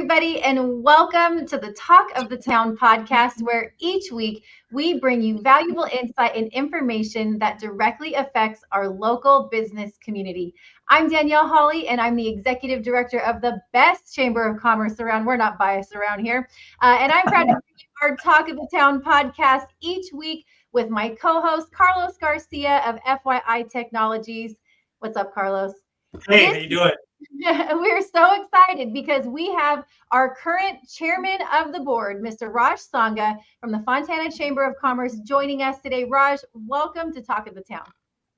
everybody, and welcome to the Talk of the Town podcast, where each week we bring you valuable insight and information that directly affects our local business community. I'm Danielle Hawley, and I'm the executive director of the best chamber of commerce around. We're not biased around here. And I'm proud to bring you our Talk of the Town podcast each week with my co-host, Carlos Garcia of FYI Technologies. What's up, Carlos? Hey, how you doing? We're so excited because we have our current chairman of the board, Mr. Raj Sangha from the Fontana Chamber of Commerce, joining us today. Raj, welcome to Talk of the Town.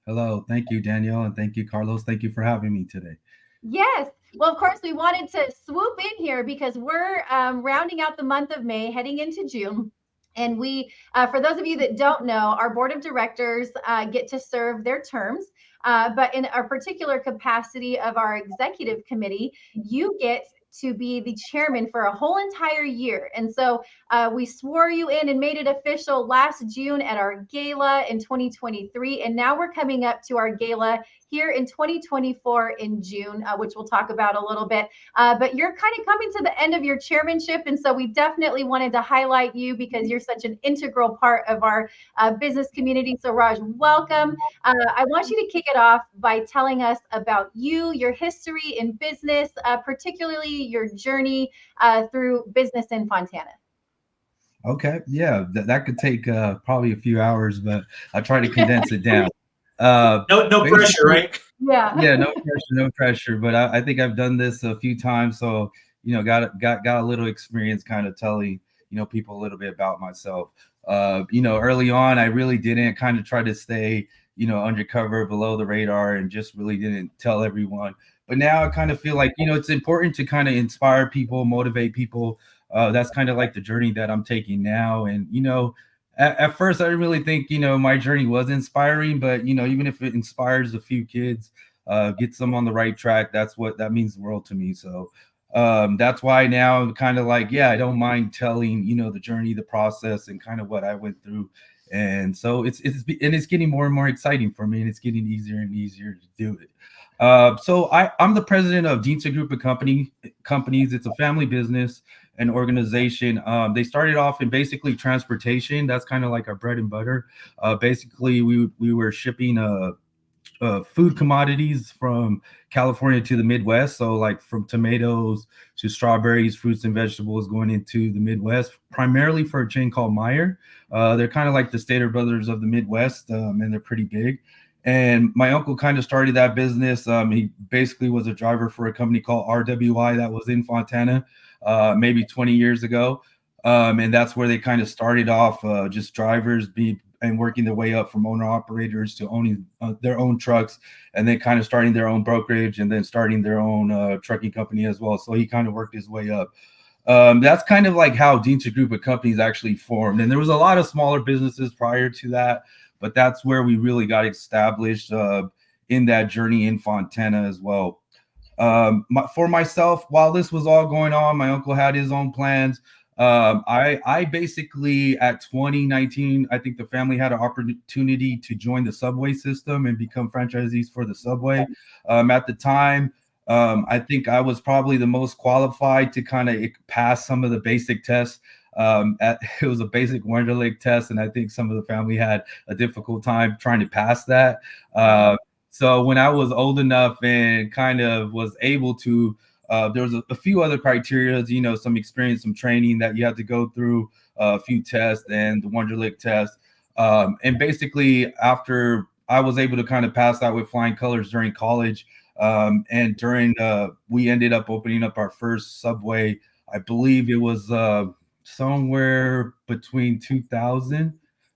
Hello. Thank you, Danielle, and thank you, Carlos. Thank you for having me today. Yes. Well, of course, we wanted to swoop in here because we're rounding out the month of May, heading into June. And we, for those of you that don't know, our board of directors get to serve their terms. But in a particular capacity of our executive committee, you get to be the chairman for a whole entire year. And so we swore you in and made it official last June at our gala in 2023. And now we're coming up to our gala here in 2024 in June, which we'll talk about a little bit. But you're kind of coming to the end of your chairmanship. And so we definitely wanted to highlight you because you're such an integral part of our business community. So Raj, welcome. I want you to kick it off by telling us about you, your history in business, particularly your journey through business in Fontana. Okay. Yeah, that could take probably a few hours, but I'll try to condense it down. No pressure, right? Yeah. Yeah, no pressure. But I think I've done this a few times, so got a little experience kind of telling people a little bit about myself. Early on, I really didn't kind of try to stay undercover, below the radar, and just really didn't tell everyone. But now I kind of feel like it's important to kind of inspire people, motivate people. That's kind of like the journey that I'm taking now, and at first, I didn't really think, my journey was inspiring, but, even if it inspires a few kids, gets them on the right track, that means the world to me. So that's why now I'm kind of like, I don't mind telling, the journey, the process, and kind of what I went through. And so it's getting more and more exciting for me, and it's getting easier and easier to do it. So I'm the president of Dhindsa Group of Companies. It's a family business and organization. They started off in basically transportation. That's kind of like our bread and butter. Basically, we were shipping food commodities from California to the Midwest. So like from tomatoes to strawberries, fruits and vegetables going into the Midwest, primarily for a chain called Meyer. They're kind of like the Stater Brothers of the Midwest, and they're pretty big. And my uncle kind of started that business. He basically was a driver for a company called RWI that was in Fontana maybe 20 years ago. And that's where they kind of started off, just drivers and working their way up from owner operators to owning their own trucks, and then kind of starting their own brokerage and then starting their own trucking company as well. So he kind of worked his way up. That's kind of like how Dhindsa Group of Companies actually formed. And there was a lot of smaller businesses prior to that, but that's where we really got established in that journey in Fontana as well. For myself, while this was all going on, my uncle had his own plans. I basically, at 2019, I think the family had an opportunity to join the subway system and become franchisees for the subway. At the time, I think I was probably the most qualified to kind of pass some of the basic tests. It was a basic Wonderlic test, and I think some of the family had a difficult time trying to pass that. So when I was old enough and kind of was able to, there was a few other criteria, some experience, some training that you had to go through, a few tests and the Wonderlic test. And basically after I was able to kind of pass that with flying colors during college, and we ended up opening up our first subway. I believe it was somewhere between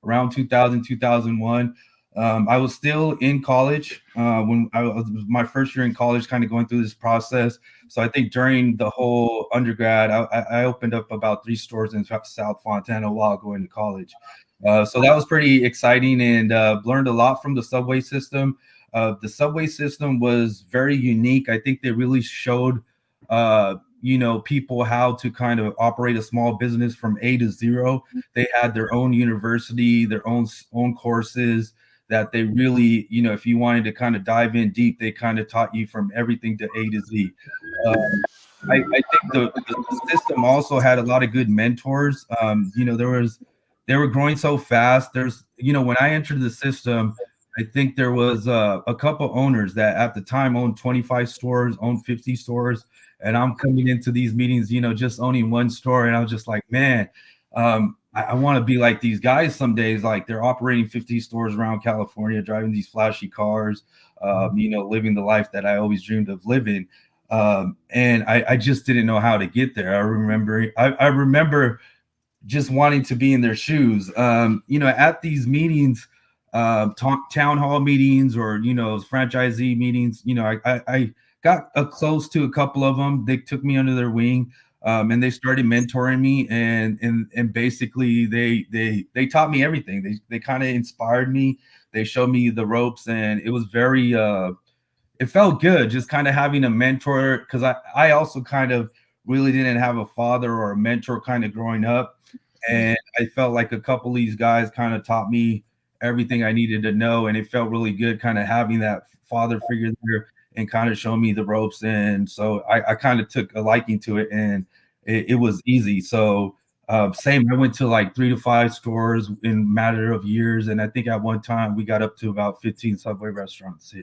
around 2000, 2001. I was still in college when I was my first year in college, kind of going through this process. So I think during the whole undergrad, I opened up about 3 stores in South Fontana while going to college. So that was pretty exciting, and learned a lot from the subway system. The subway system was very unique. I think they really showed people how to kind of operate a small business from A to Z. They had their own university, their own courses that they really, if you wanted to kind of dive in deep, they kind of taught you from everything to A to Z. I think the system also had a lot of good mentors. They were growing so fast. When I entered the system, I think there was a couple owners that at the time owned 25 stores, owned 50 stores, and I'm coming into these meetings, just owning one store, and I was just like, man, I want to be like these guys some days. Like they're operating 50 stores around California, driving these flashy cars, living the life that I always dreamed of living. And I just didn't know how to get there. I remember just wanting to be in their shoes. At these meetings, town hall meetings or franchisee meetings, I got close to a couple of them. They took me under their wing. And they started mentoring me, and basically they taught me everything. They kind of inspired me. They showed me the ropes, and it was very it felt good just kind of having a mentor, because I also kind of really didn't have a father or a mentor kind of growing up. And I felt like a couple of these guys kind of taught me everything I needed to know. And it felt really good kind of having that father figure there and kind of showing me the ropes. And so I kind of took a liking to it, and it was easy. So same, I went to like 3 to 5 stores in a matter of years. And I think at one time we got up to about 15 Subway restaurants.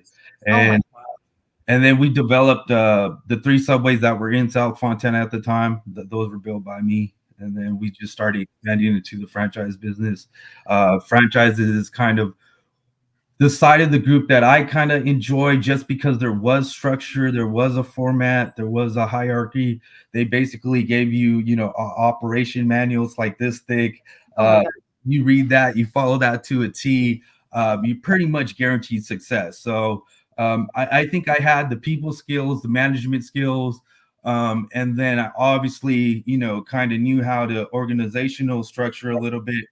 And then we developed the 3 Subways that were in South Fontana at the time. Those were built by me. And then we just started expanding into the franchise business. Franchises is kind of the side of the group that I kind of enjoy, just because there was structure, there was a format, there was a hierarchy. They basically gave you, operation manuals like this thick. You read that, you follow that to a T. You pretty much guaranteed success. So I think I had the people skills, the management skills, and then I obviously, kind of knew how to organizational structure a little bit,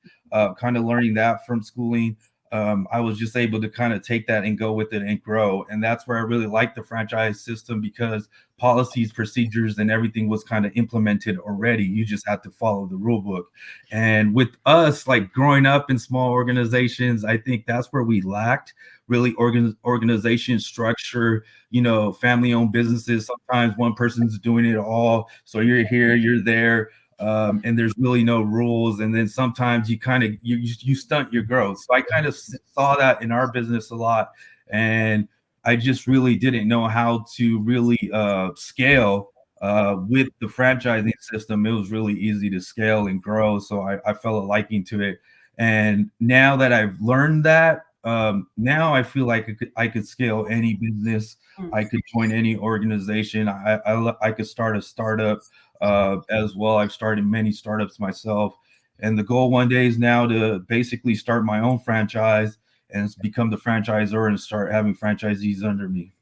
kind of learning that from schooling. I was just able to kind of take that and go with it and grow. And that's where I really like the franchise system, because policies, procedures, and everything was kind of implemented already. You just had to follow the rule book. And with us, like growing up in small organizations, I think that's where we lacked really organization structure, family-owned businesses. Sometimes one person's doing it all. So you're here, you're there. And there's really no rules. And then sometimes you kind of you stunt your growth. So I kind of saw that in our business a lot, and I just really didn't know how to really scale with the franchising system. It was really easy to scale and grow, so I felt a liking to it. And now that I've learned that, now I feel like I could scale any business. I could join any organization. I could start a startup as well. I've started many startups myself, and the goal one day is now to basically start my own franchise and become the franchisor and start having franchisees under me.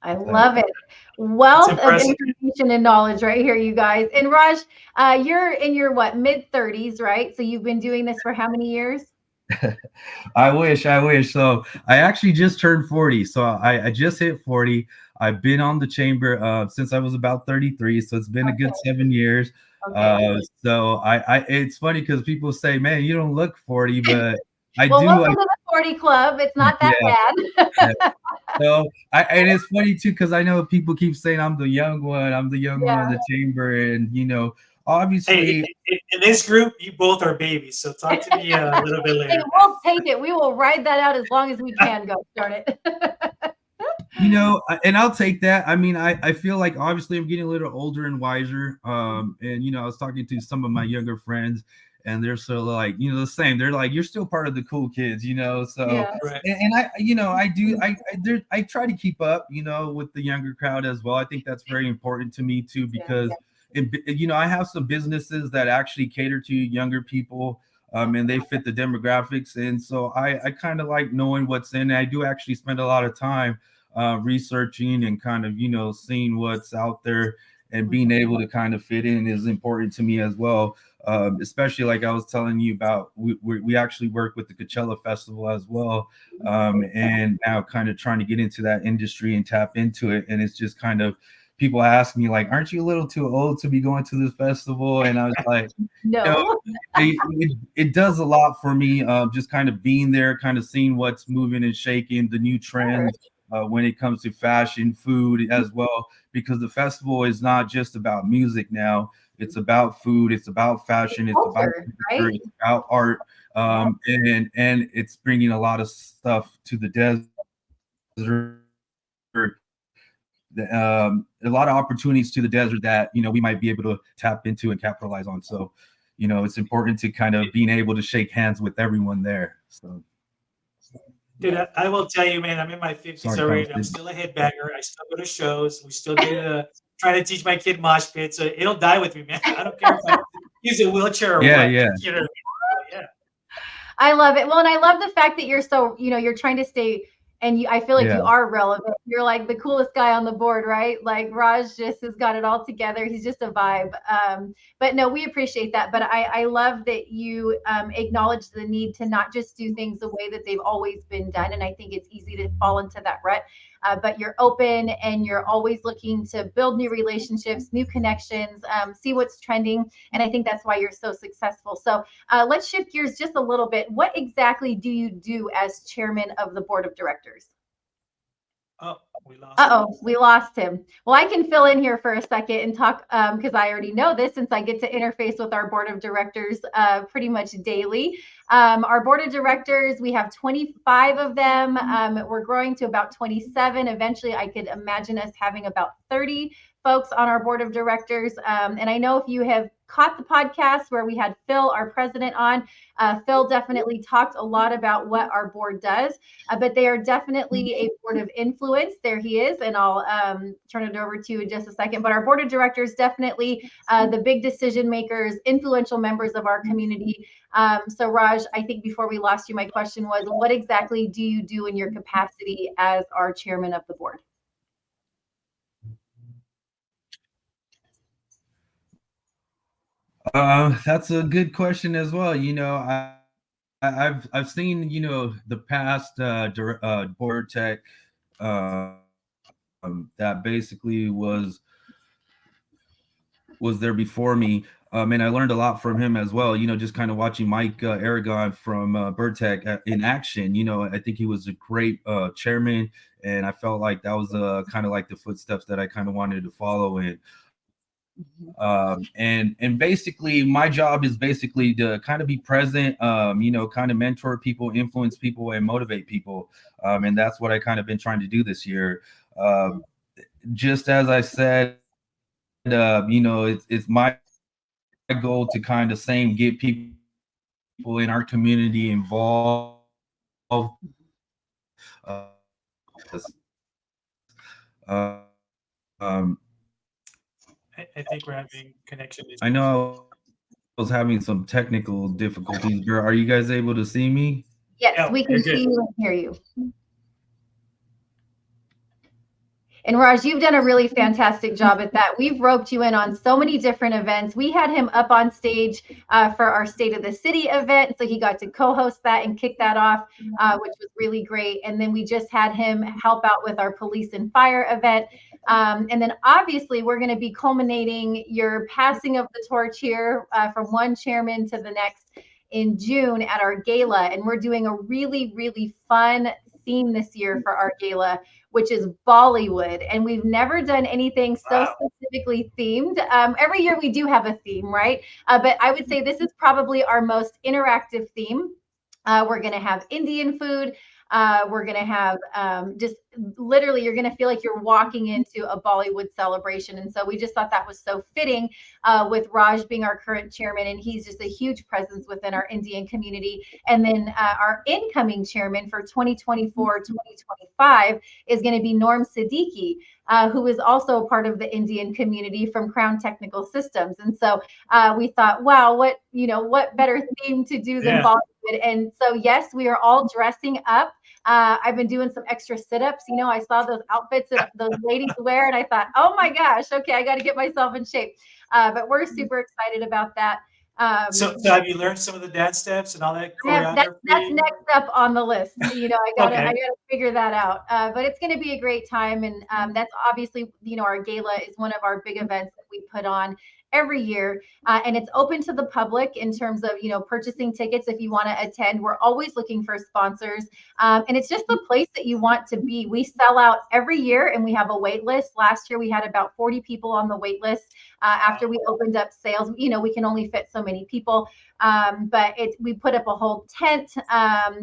I love it. Wealth of information and knowledge right here, you guys. And Raj, you're in your mid-30s, right? So you've been doing this for how many years? I wish. So I actually just turned 40. So I just hit 40. I've been on the chamber since I was about 33. So it's been a good 7 years. So it's funny because people say, man, you don't look 40, but I do. Welcome to the 40 club. It's not that bad. So and it's funny too, because I know people keep saying I'm the young one. I'm the young one on the chamber. And, obviously, in this group, you both are babies. So talk to me a little bit later. We'll take it. We will ride that out as long as we can. Go start it. And I'll take that. I mean, I feel like obviously I'm getting a little older and wiser. And I was talking to some of my younger friends, and they're sort of like, the same. They're like, you're still part of the cool kids, So, and I try to keep up, with the younger crowd as well. I think that's very important to me too, because I have some businesses that actually cater to younger people, and they fit the demographics. And so I kind of like knowing what's in. I do actually spend a lot of time researching and kind of, seeing what's out there, and being able to kind of fit in is important to me as well. Especially like I was telling you about, we actually work with the Coachella Festival as well. And now kind of trying to get into that industry and tap into it. And it's just kind of, people ask me like, aren't you a little too old to be going to this festival? And I was like, no, it does a lot for me. Just kind of being there, kind of seeing what's moving and shaking, the new trends. when it comes to fashion, food as well, because the festival is not just about music now. It's about food, it's about fashion, it's about Culture, culture, right? it's about art, and it's bringing a lot of stuff to the desert, a lot of opportunities to the desert that we might be able to tap into and capitalize on. So, it's important to kind of being able to shake hands with everyone there. So, Dude, I will tell you, man, I'm in my 50s sorry, already. Carlos. I'm still a headbanger. I still go to shows. We still do try to teach my kid mosh pit. So it'll die with me, man. I don't care if I use a wheelchair or Yeah, what. yeah. You know what I mean? So, yeah. I love it. Well, and I love the fact that you're so, you're trying to stay, and I feel like you Yeah. are relevant. You're like the coolest guy on the board, right? Like Raj just has got it all together. He's just a vibe. But no, we appreciate that. But I love that you acknowledge the need to not just do things the way that they've always been done. And I think it's easy to fall into that rut. But you're open and you're always looking to build new relationships, new connections, see what's trending. And I think that's why you're so successful. So let's shift gears just a little bit. What exactly do you do as chairman of the board of directors? Oh, we lost him. Uh-oh, we lost him. Well, I can fill in here for a second and talk because I already know this since I get to interface with our board of directors pretty much daily. Our board of directors, we have 25 of them. We're growing to about 27. Eventually, I could imagine us having about 30 folks on our board of directors. And I know if you have caught the podcast where we had Phil, our president, on, Phil definitely talked a lot about what our board does. But they are definitely a board of influence. There he is, and I'll turn it over to you in just a second. But our board of directors definitely the big decision makers, influential members of our community. So Raj, I think before we lost you, my question was, what exactly do you do in your capacity as our chairman of the board? That's a good question as well. I've seen the past board tech that basically was there before me. And I learned a lot from him as well. Just kind of watching Mike Aragon from Birtech in action. I think he was a great chairman, and I felt like that was kind of like the footsteps that I kind of wanted to follow in. And basically my job is basically to kind of be present, kind of mentor people, influence people, and motivate people. And that's what I kind of been trying to do this year. Just as I said, it's my goal to kind of get people in our community involved. Uh, um, I think we're having connection issues. I know I was having some technical difficulties. Are you guys able to see me? Yes, Yeah, we can you're see good. you and hear you. And Raj, you've done a really fantastic job at that. We've roped you in on so many different events. We had him up on stage for our State of the City event. So he got to co-host that and kick that off, which was really great. And then we just had him help out with our police and fire event. And then obviously we're going to be culminating your passing of the torch here from one chairman to the next in June at our gala. And we're doing a really, really fun theme this year for our gala, which is Bollywood. And we've never done anything so specifically themed. Every year we do have a theme, right? But I would say this is probably our most interactive theme. We're going to have Indian food. We're going to have just literally, you're going to feel like you're walking into a Bollywood celebration. And so we just thought that was so fitting with Raj being our current chairman. And he's just a huge presence within our Indian community. And then our incoming chairman for 2024, 2025 is going to be Norm Siddiqui, who is also a part of the Indian community from Crown Technical Systems. And so we thought, wow, what better theme to do than Bollywood? And so, yes, we are all dressing up. I've been doing some extra sit-ups. I saw those outfits that those ladies wear, and I thought, oh my gosh, okay, I got to get myself in shape. But we're super excited about that. So have you learned some of the dance steps and all that choreography? That's next up on the list. I gotta Okay. figure that out. But it's gonna be a great time, and that's obviously our gala is one of our big events that we put on every year, and it's open to the public in terms of, purchasing tickets if you want to attend. We're always looking for sponsors, and it's just the place that you want to be. We sell out every year, and we have a wait list. Last year, we had about 40 people on the wait list. After we opened up sales, we can only fit so many people. But we put up a whole tent,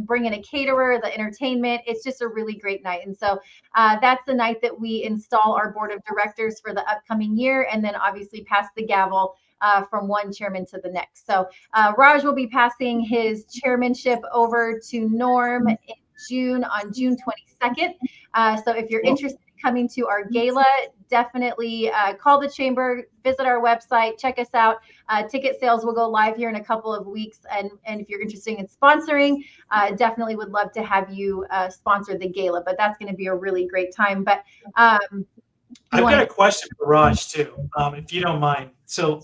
bring in a caterer, the entertainment. It's just a really great night. And so that's the night that we install our board of directors for the upcoming year, and then obviously pass the gavel from one chairman to the next. So Raj will be passing his chairmanship over to Norm in on June 22nd. So if you're interested in coming to our gala, definitely call the chamber, visit our website, check us out. Ticket sales will go live here in a couple of weeks. And if you're interested in sponsoring, definitely would love to have you sponsor the gala. But that's going to be a really great time. But I've got a question for Raj too, if you don't mind. So,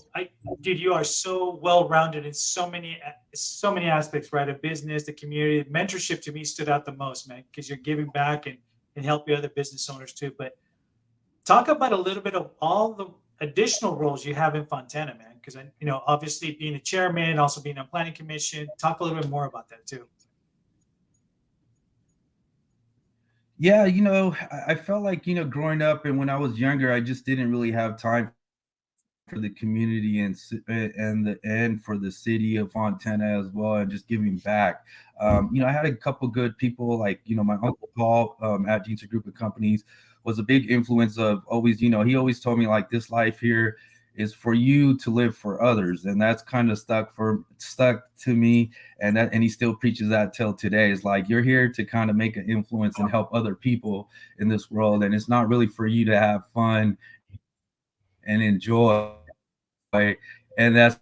dude, you are so well-rounded in so many aspects, right? Of business, the community, mentorship to me stood out the most, man, because you're giving back and helping other business owners too. But talk about a little bit of all the additional roles you have in Fontana, man. Because obviously being a chairman, also being on planning commission. Talk a little bit more about that too. Yeah, I felt like, growing up and when I was younger, I just didn't really have time for the community and for the city of Fontana as well, and just giving back. I had a couple good people, like, my uncle Paul at DGC Group of Companies was a big influence of always, he always told me, like, this life here is for you to live for others. And that's kind of stuck to me. And he still preaches that till today. It's like, you're here to kind of make an influence and help other people in this world. And it's not really for you to have fun and enjoy. And that's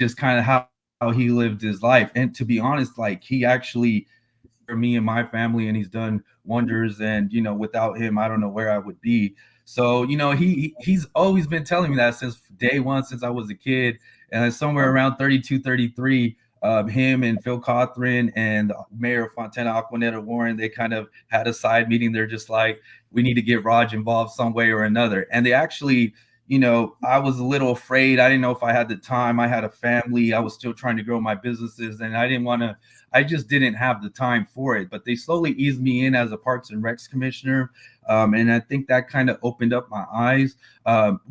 just kind of how he lived his life. And to be honest, like, he actually, for me and my family, and he's done wonders. And without him, I don't know where I would be. So he's always been telling me that since day one, since I was a kid. And somewhere around 32, 33, him and Phil Cothran and the mayor of Fontana, Aquanetta Warren, they kind of had a side meeting. They're just like, we need to get Raj involved some way or another. And they actually, I was a little afraid. I didn't know if I had the time. I had a family. I was still trying to grow my businesses, and I just didn't have the time for it. But they slowly eased me in as a Parks and Recs commissioner. And I think that kind of opened up my eyes.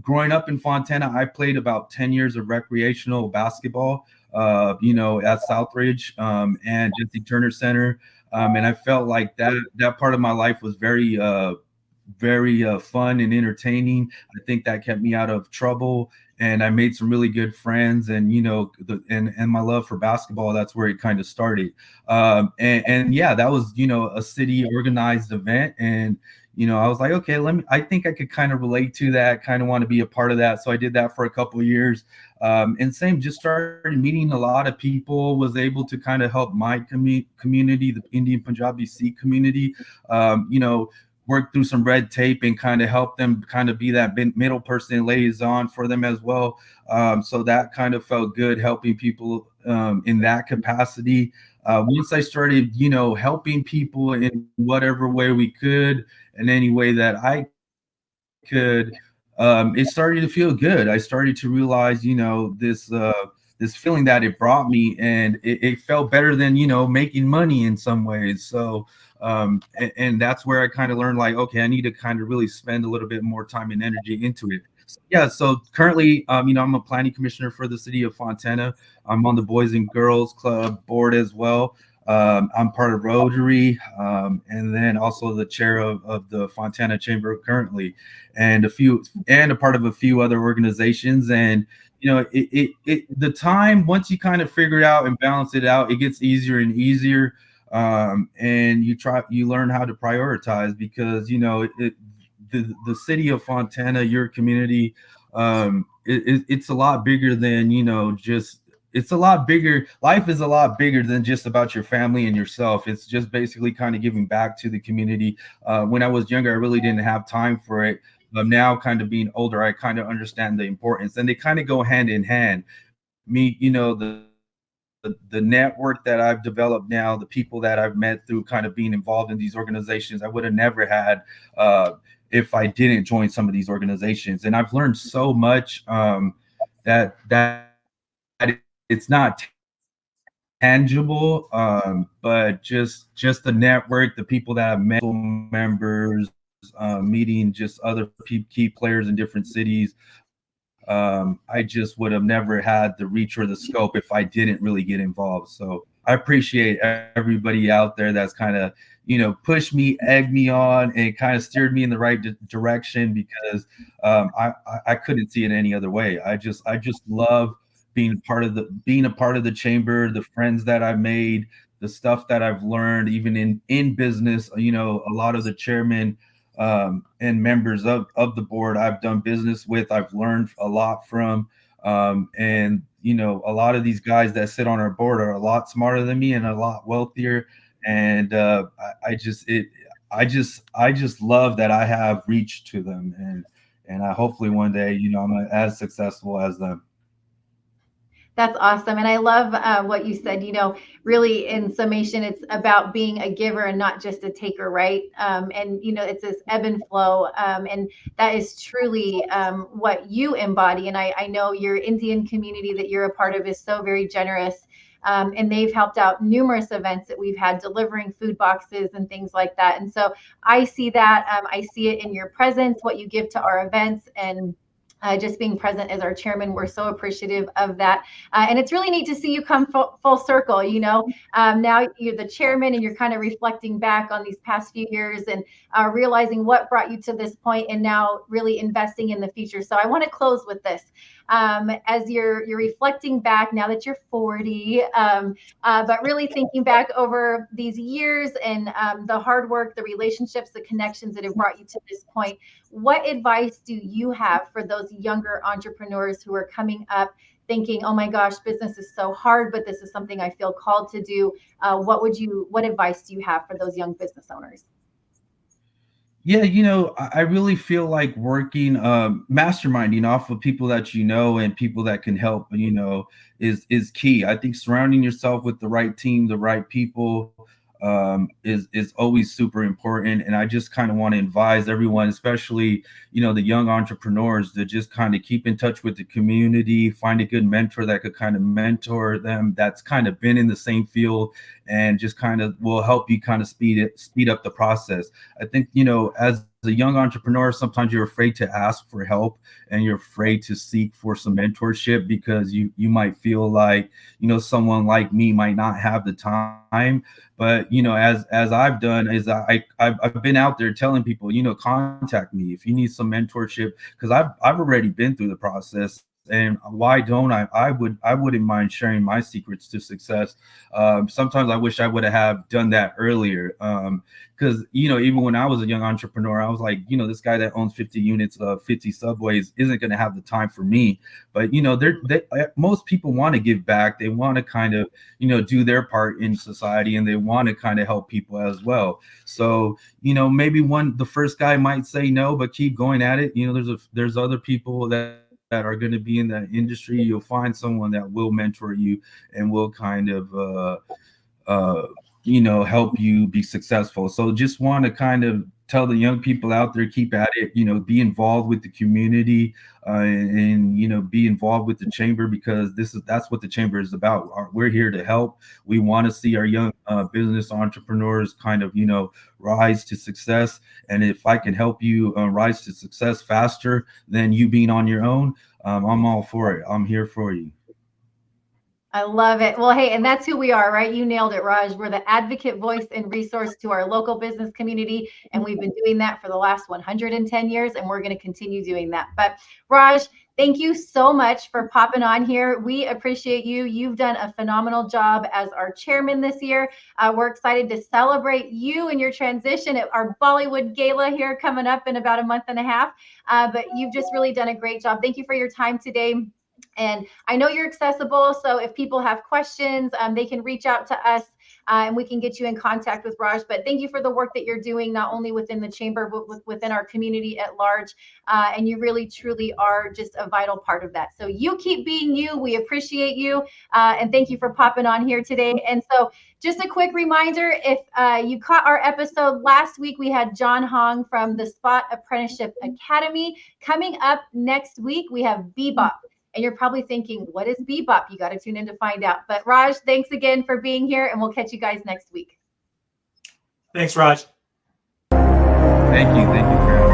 Growing up in Fontana, I played about 10 years of recreational basketball, at Southridge and Jesse Turner Center. And I felt like that part of my life was very fun and entertaining. I think that kept me out of trouble, and I made some really good friends. And and my love for basketball, that's where it kind of started. And yeah, that was a city organized event, and I was like, okay, I think I could kind of relate to that, kind of want to be a part of that. So I did that for a couple of years. And just started meeting a lot of people, was able to kind of help my community, the Indian Punjabi Sikh community, work through some red tape and kind of help them kind of be that middle person liaison for them as well. So that kind of felt good, helping people in that capacity. Once I started, helping people in whatever way we could, in any way that I could, it started to feel good. I started to realize, this feeling that it brought me, and it felt better than, making money in some ways. So, and that's where I kind of learned, like, okay, I need to kind of really spend a little bit more time and energy into it. Yeah, so currently, I'm a planning commissioner for the city of Fontana. I'm on the Boys and Girls Club board as well. I'm part of Rotary, and then also the chair of the Fontana Chamber currently, and a part of a few other organizations. And the time, once you kind of figure it out and balance it out, it gets easier and easier. And you learn how to prioritize, because the city of Fontana, your community, it's a lot bigger than it's a lot bigger. Life is a lot bigger than just about your family and yourself. It's just basically kind of giving back to the community. When I was younger, I really didn't have time for it. Now, kind of being older, I kind of understand the importance, and they kind of go hand in hand. Me, the network that I've developed now, the people that I've met through kind of being involved in these organizations, I would have never had if I didn't join some of these organizations. And I've learned so much that it's not tangible, but just the network, the people that I've met, members, meeting just other key players in different cities. I just would have never had the reach or the scope if I didn't really get involved. So I appreciate everybody out there that's kind of, pushed me, egged me on, and kind of steered me in the right direction, because I couldn't see it any other way. I just love being a part of the chamber, the friends that I've made, the stuff that I've learned, even in business. A lot of the chairmen and members of the board I've done business with, I've learned a lot from. And a lot of these guys that sit on our board are a lot smarter than me and a lot wealthier. And I just love that I have reached to them, and I hopefully one day, I'm as successful as them. That's awesome. And I love what you said, really in summation, it's about being a giver and not just a taker, right? And, it's this ebb and flow. And that is truly what you embody. And I know your Indian community that you're a part of is so very generous. And they've helped out numerous events that we've had, delivering food boxes and things like that. And so I see that. I see it in your presence, what you give to our events, and just being present as our chairman. We're so appreciative of that. And it's really neat to see you come full circle. Now you're the chairman and you're kind of reflecting back on these past few years and realizing what brought you to this point, and now really investing in the future. So I want to close with this. As you're reflecting back now that you're 40, but really thinking back over these years and the hard work, the relationships, the connections that have brought you to this point, what advice do you have for those younger entrepreneurs who are coming up thinking, oh my gosh, business is so hard, but this is something I feel called to do? What advice do you have for those young business owners? Yeah, I really feel like working, masterminding off of people that and people that can help, is key. I think surrounding yourself with the right team, the right people, is always super important. And I just kind of want to advise everyone, especially, the young entrepreneurs, to just kind of keep in touch with the community, find a good mentor that could kind of mentor them, that's kind of been in the same field, and just kind of will help you kind of speed up the process. I think, as a young entrepreneur, sometimes you're afraid to ask for help and you're afraid to seek for some mentorship, because you might feel like, someone like me might not have the time. But, as I've done, is I've been out there telling people, contact me if you need some mentorship, because I've already been through the process. And why don't I wouldn't mind sharing my secrets to success. Sometimes I wish I would have done that earlier. Because, even when I was a young entrepreneur, I was like, this guy that owns 50 units of 50 subways isn't going to have the time for me. But, most people want to give back. They want to kind of, do their part in society, and they want to kind of help people as well. So, maybe the first guy might say no, but keep going at it. There's other people that are going to be in that industry. You'll find someone that will mentor you and will kind of help you be successful. So just want to kind of tell the young people out there, keep at it, be involved with the community, and be involved with the chamber, because that's what the chamber is about. We're here to help. We want to see our young business entrepreneurs kind of rise to success. And if I can help you rise to success faster than you being on your own, I'm all for it. I'm here for you. I love it. Well, hey, and that's who we are, right? You nailed it, Raj. We're the advocate, voice, and resource to our local business community. And we've been doing that for the last 110 years, and we're going to continue doing that. But Raj, thank you so much for popping on here. We appreciate you. You've done a phenomenal job as our chairman this year. We're excited to celebrate you and your transition at our Bollywood Gala here coming up in about a month and a half. But you've just really done a great job. Thank you for your time today. And I know you're accessible, so if people have questions, they can reach out to us, and we can get you in contact with Raj. But thank you for the work that you're doing, not only within the chamber, but within our community at large. And you really, truly are just a vital part of that. So you keep being you. We appreciate you. And thank you for popping on here today. And so just a quick reminder, if you caught our episode last week, we had John Hong from the Spot Apprenticeship Academy. Coming up next week, we have Bebop. And you're probably thinking, what is Bebop? You got to tune in to find out. But Raj, thanks again for being here, and we'll catch you guys next week. Thanks, Raj. Thank you. Thank you for having me.